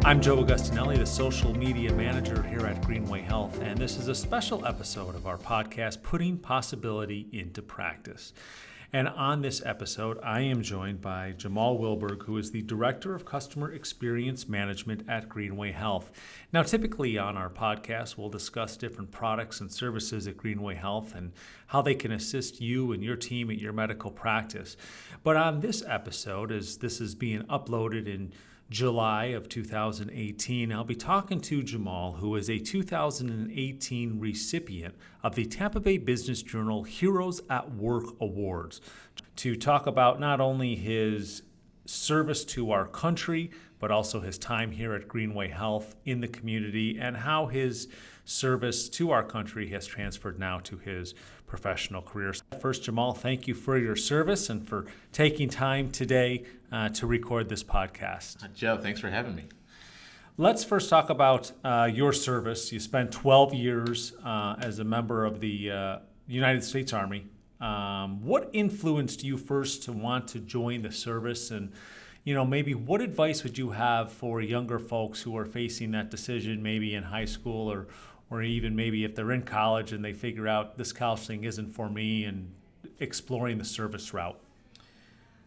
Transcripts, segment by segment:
I'm Joe Agustinelli, the social media manager here at Greenway Health, and this is a special episode of our podcast, Putting Possibility into Practice. And on this episode, I am joined by Jamal Wilburg, who is the Director of Customer Experience Management at Greenway Health. Now, typically on our podcast, we'll discuss different products and services at Greenway Health and how they can assist you and your team at your medical practice. But on this episode, as this is being uploaded in July of 2018, I'll be talking to Jamal, who is a 2018 recipient of the Tampa Bay Business Journal Heroes at Work Awards, to talk about not only his service to our country, but also his time here at Greenway Health in the community and how his service to our country has transferred now to his professional career. First, Jamal, thank you for your service and for taking time today to record this podcast. Joe, thanks for having me. Let's first talk about your service. You spent 12 years as a member of the United States Army. What influenced you first to want to join the service? And, maybe what advice would you have for younger folks who are facing that decision, maybe in high school or even maybe if they're in college and they figure out this college thing isn't for me and exploring the service route?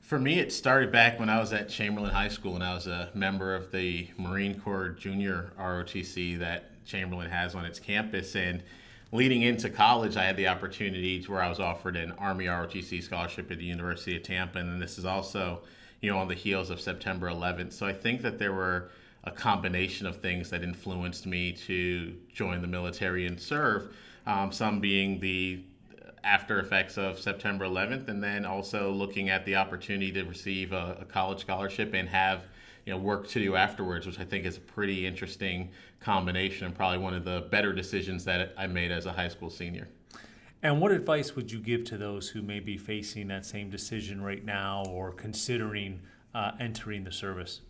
For me, it started back when I was at Chamberlain High School and I was a member of the Marine Corps Junior ROTC that Chamberlain has on its campus. And leading into college, I had the opportunity where I was offered an Army ROTC scholarship at the University of Tampa. And this is also, on the heels of September 11th. So I think that there were a combination of things that influenced me to join the military and serve, some being the after effects of September 11th, and then also looking at the opportunity to receive a college scholarship and have work to do afterwards, which I think is a pretty interesting combination and probably one of the better decisions that I made as a high school senior. And what advice would you give to those who may be facing that same decision right now or considering entering the service?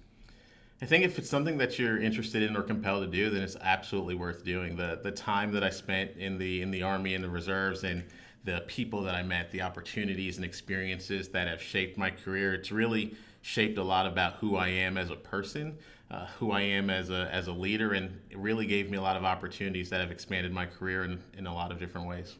I think if it's something that you're interested in or compelled to do, then it's absolutely worth doing. The time that I spent in the Army and the reserves and the people that I met, the opportunities and experiences that have shaped my career, it's really shaped a lot about who I am as a person, who I am as a leader, and it really gave me a lot of opportunities that have expanded my career in a lot of different ways.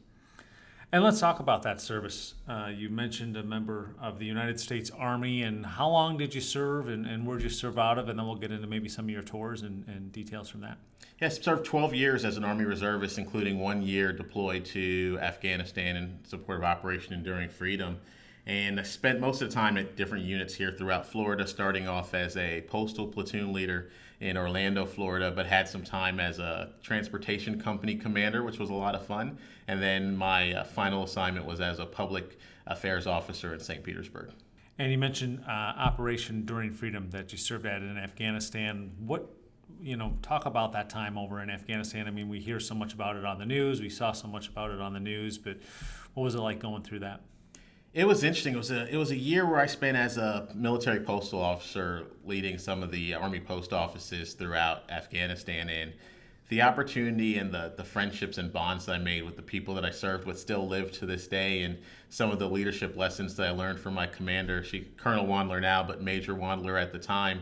And let's talk about that service. You mentioned a member of the United States Army, and how long did you serve and where did you serve out of? And then we'll get into maybe some of your tours and details from that. Yes, I served 12 years as an Army reservist, including 1 year deployed to Afghanistan in support of Operation Enduring Freedom. And I spent most of the time at different units here throughout Florida, starting off as a postal platoon leader in Orlando, Florida, but had some time as a transportation company commander, which was a lot of fun. And then my final assignment was as a public affairs officer in St. Petersburg. And you mentioned Operation Enduring Freedom that you served at in Afghanistan. Talk about that time over in Afghanistan. I mean, we hear so much about it on the news. We saw so much about it on the news, but what was it like going through that? It was interesting. It was a year where I spent as a military postal officer leading some of the Army post offices throughout Afghanistan, and the opportunity and the friendships and bonds that I made with the people that I served with still live to this day, and some of the leadership lessons that I learned from my commander, Colonel Wandler now, but Major Wandler at the time,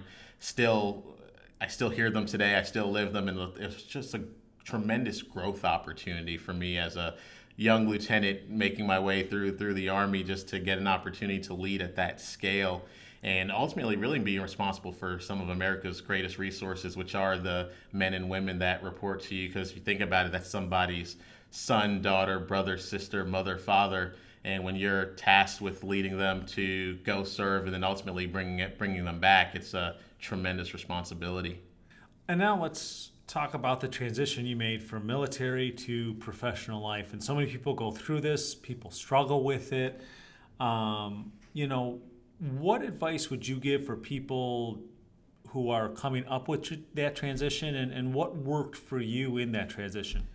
I still hear them today. I still live them, and it was just a tremendous growth opportunity for me as a young lieutenant making my way through the Army, just to get an opportunity to lead at that scale and ultimately really being responsible for some of America's greatest resources, which are the men and women that report to you. Because if you think about it, that's somebody's son, daughter, brother, sister, mother, father. And when you're tasked with leading them to go serve and then ultimately bringing them back, it's a tremendous responsibility. And now let's talk about the transition you made from military to professional life. And so many people go through this, people struggle with it. What advice would you give for people who are coming up with that transition, and what worked for you in that transition?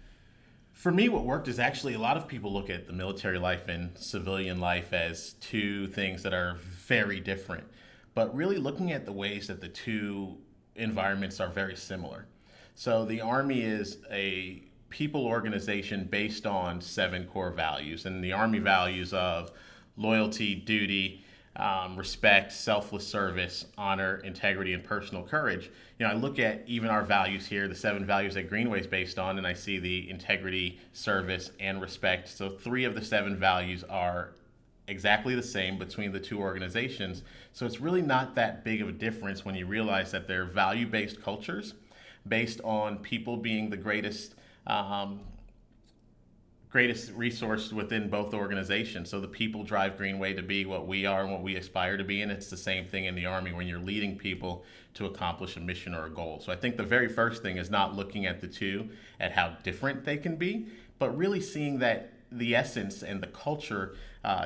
For me, what worked is actually a lot of people look at the military life and civilian life as two things that are very different, but really looking at the ways that the two environments are very similar. So the Army is a people organization based on 7 core values, and the Army values of loyalty, duty, respect, selfless service, honor, integrity, and personal courage. I look at even our values here, the 7 values that Greenway is based on, and I see the integrity, service, and respect. So 3 of the 7 values are exactly the same between the 2 organizations. So it's really not that big of a difference when you realize that they're value-based cultures based on people being the greatest resource within both organizations. So the people drive Greenway to be what we are and what we aspire to be, and it's the same thing in the Army when you're leading people to accomplish a mission or a goal. So I think the very first thing is not looking at the 2 at how different they can be, but really seeing that the essence and the culture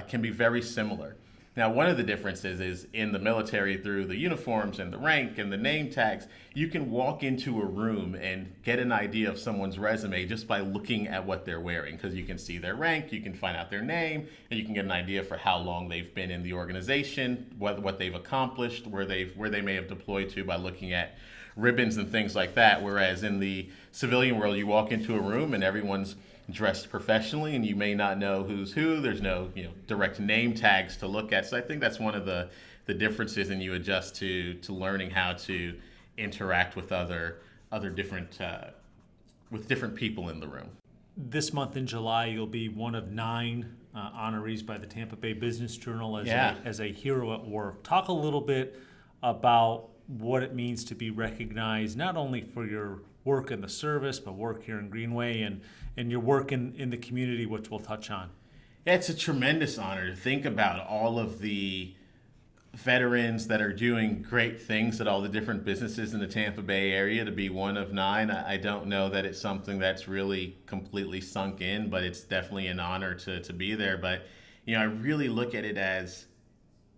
can be very similar. Now, one of the differences is in the military, through the uniforms and the rank and the name tags, you can walk into a room and get an idea of someone's resume just by looking at what they're wearing, because you can see their rank, you can find out their name, and you can get an idea for how long they've been in the organization, what they've accomplished, where they may have deployed to by looking at ribbons and things like that. Whereas in the civilian world, you walk into a room and everyone's dressed professionally, and you may not know who's who. There's no direct name tags to look at. So I think that's one of the differences, and you adjust to learning how to interact with other different with different people in the room. This month in July, you'll be one of 9 honorees by the Tampa Bay Business Journal as a hero at work. Talk a little bit about what it means to be recognized, not only for your work in the service, but work here in Greenway and your work in the community, which we'll touch on. Yeah, it's a tremendous honor to think about all of the veterans that are doing great things at all the different businesses in the Tampa Bay area. To be one of 9, I don't know that it's something that's really completely sunk in, but it's definitely an honor to be there. But I really look at it as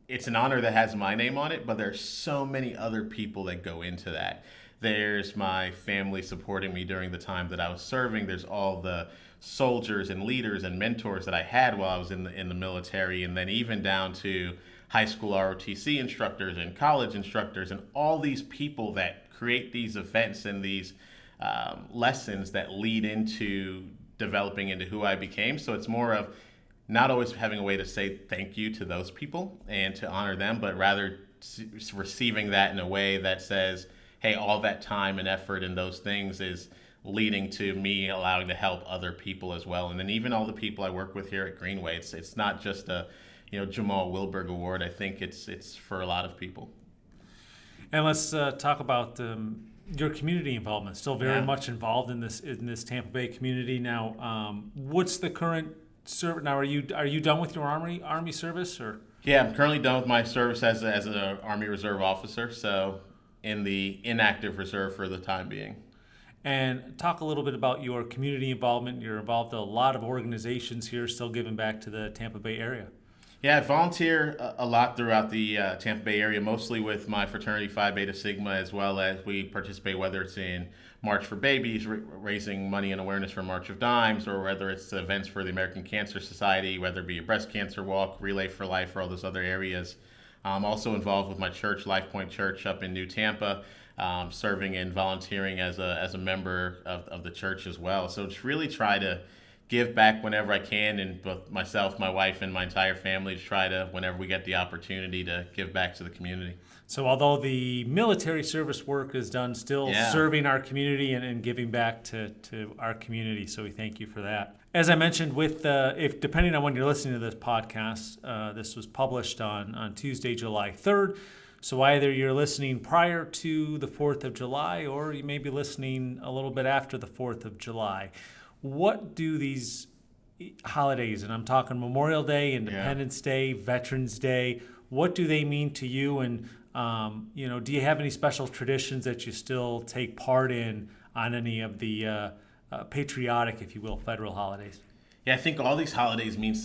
it's an honor that has my name on it, but there's so many other people that go into that. There's my family supporting me during the time that I was serving. There's all the soldiers and leaders and mentors that I had while I was in the military, and then even down to high school ROTC instructors and college instructors, and all these people that create these events and these lessons that lead into developing into who I became. So it's more of not always having a way to say thank you to those people and to honor them, but rather receiving that in a way that says, hey, all that time and effort and those things is leading to me allowing to help other people as well. And then even all the people I work with here at Greenway, it's not just a Jamal Wilburg award. I think it's for a lot of people. And let's talk about your community involvement. Still very much involved in this Tampa Bay community now. What's the current service now? Are you done with your Army service or? Yeah, I'm currently done with my service as an Army Reserve officer. So in the inactive reserve for the time being. And talk a little bit about your community involvement. You're involved in a lot of organizations here, still giving back to the Tampa Bay area. Yeah, I volunteer a lot throughout the Tampa Bay area, mostly with my fraternity Phi Beta Sigma, as well as we participate, whether it's in March for Babies, raising money and awareness for March of Dimes, or whether it's events for the American Cancer Society, whether it be a breast cancer walk, Relay for Life, or all those other areas. I'm also involved with my church, Life Point Church, up in New Tampa, serving and volunteering as a member of the church as well. So just really try to give back whenever I can, and both myself, my wife, and my entire family to try to, whenever we get the opportunity, to give back to the community. So although the military service work is done, still serving our community and giving back to our community. So we thank you for that. As I mentioned, if depending on when you're listening to this podcast, this was published on Tuesday, July 3rd. So either you're listening prior to the 4th of July, or you may be listening a little bit after the 4th of July. What do these holidays, and I'm talking Memorial Day, Independence Day, Veterans Day, what do they mean to you? And do you have any special traditions that you still take part in on any of the patriotic, if you will, federal holidays? Yeah, I think all these holidays mean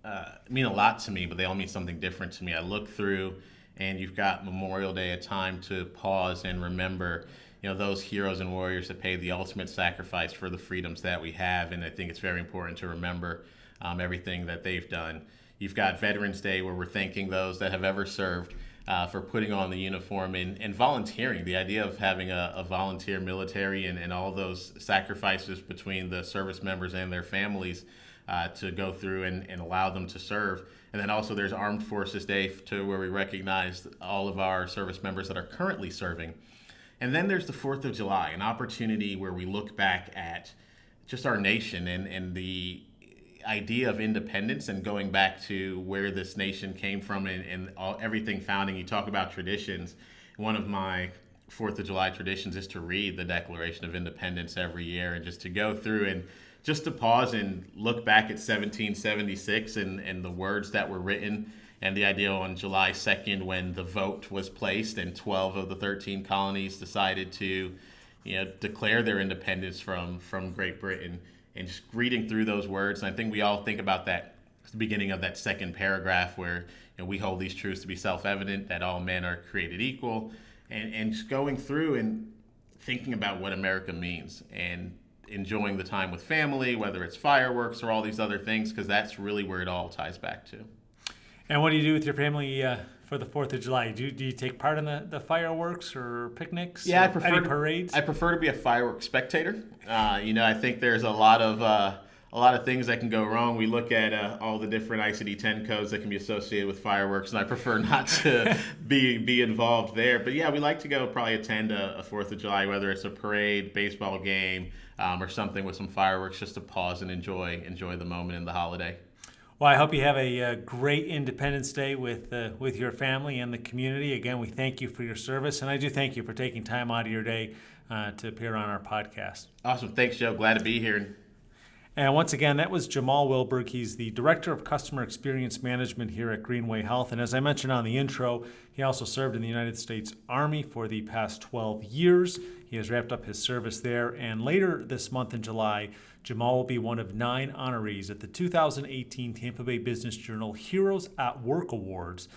a lot to me, but they all mean something different to me. I look through, and you've got Memorial Day, a time to pause and remember, those heroes and warriors that paid the ultimate sacrifice for the freedoms that we have, and I think it's very important to remember everything that they've done. You've got Veterans Day, where we're thanking those that have ever served for putting on the uniform and volunteering. The idea of having a volunteer military and all those sacrifices between the service members and their families to go through and allow them to serve. And then also there's Armed Forces Day where we recognize all of our service members that are currently serving. And then there's the 4th of July, an opportunity where we look back at just our nation and the idea of independence and going back to where this nation came from and everything founding. You talk about traditions. One of my 4th of July traditions is to read the Declaration of Independence every year and just to go through and just to pause and look back at 1776 and the words that were written and the idea on July 2nd when the vote was placed and 12 of the 13 colonies decided to declare their independence from Great Britain. And just reading through those words, and I think we all think about that at the beginning of that second paragraph where we hold these truths to be self-evident, that all men are created equal, and just going through and thinking about what America means and enjoying the time with family, whether it's fireworks or all these other things, because that's really where it all ties back to. And what do you do with your family for the 4th of July? Do you take part in the fireworks or picnics? Yeah, or any parades? I prefer to be a fireworks spectator. I think there's a lot of things that can go wrong. We look at all the different ICD-10 codes that can be associated with fireworks, and I prefer not to be involved there. But yeah, we like to go probably attend a 4th of July, whether it's a parade, baseball game, or something with some fireworks, just to pause and enjoy the moment in the holiday. Well, I hope you have a great Independence Day with your family and the community. Again, we thank you for your service, and I do thank you for taking time out of your day to appear on our podcast. Awesome. Thanks, Joe. Glad to be here. And once again, that was Jamal Wilburg. He's the Director of Customer Experience Management here at Greenway Health. And as I mentioned on the intro, he also served in the United States Army for the past 12 years. He has wrapped up his service there. And later this month in July, Jamal will be one of 9 honorees at the 2018 Tampa Bay Business Journal Heroes at Work Awards.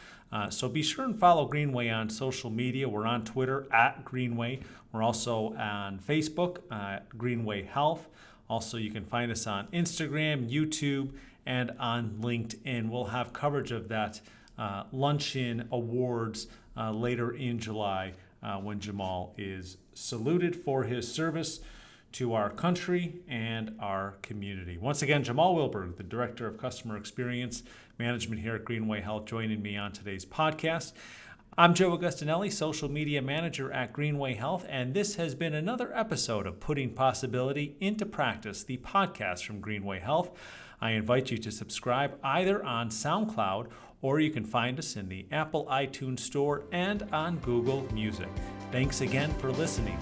So be sure and follow Greenway on social media. We're on Twitter at Greenway. We're also on Facebook at Greenway Health. Also, you can find us on Instagram, YouTube, and on LinkedIn. We'll have coverage of that luncheon awards later in July when Jamal is saluted for his service to our country and our community. Once again, Jamal Wilburg, the Director of Customer Experience Management here at Greenway Health, joining me on today's podcast. I'm Joe Augustinelli, Social Media Manager at Greenway Health, and this has been another episode of Putting Possibility into Practice, the podcast from Greenway Health. I invite you to subscribe either on SoundCloud or you can find us in the Apple iTunes Store and on Google Music. Thanks again for listening.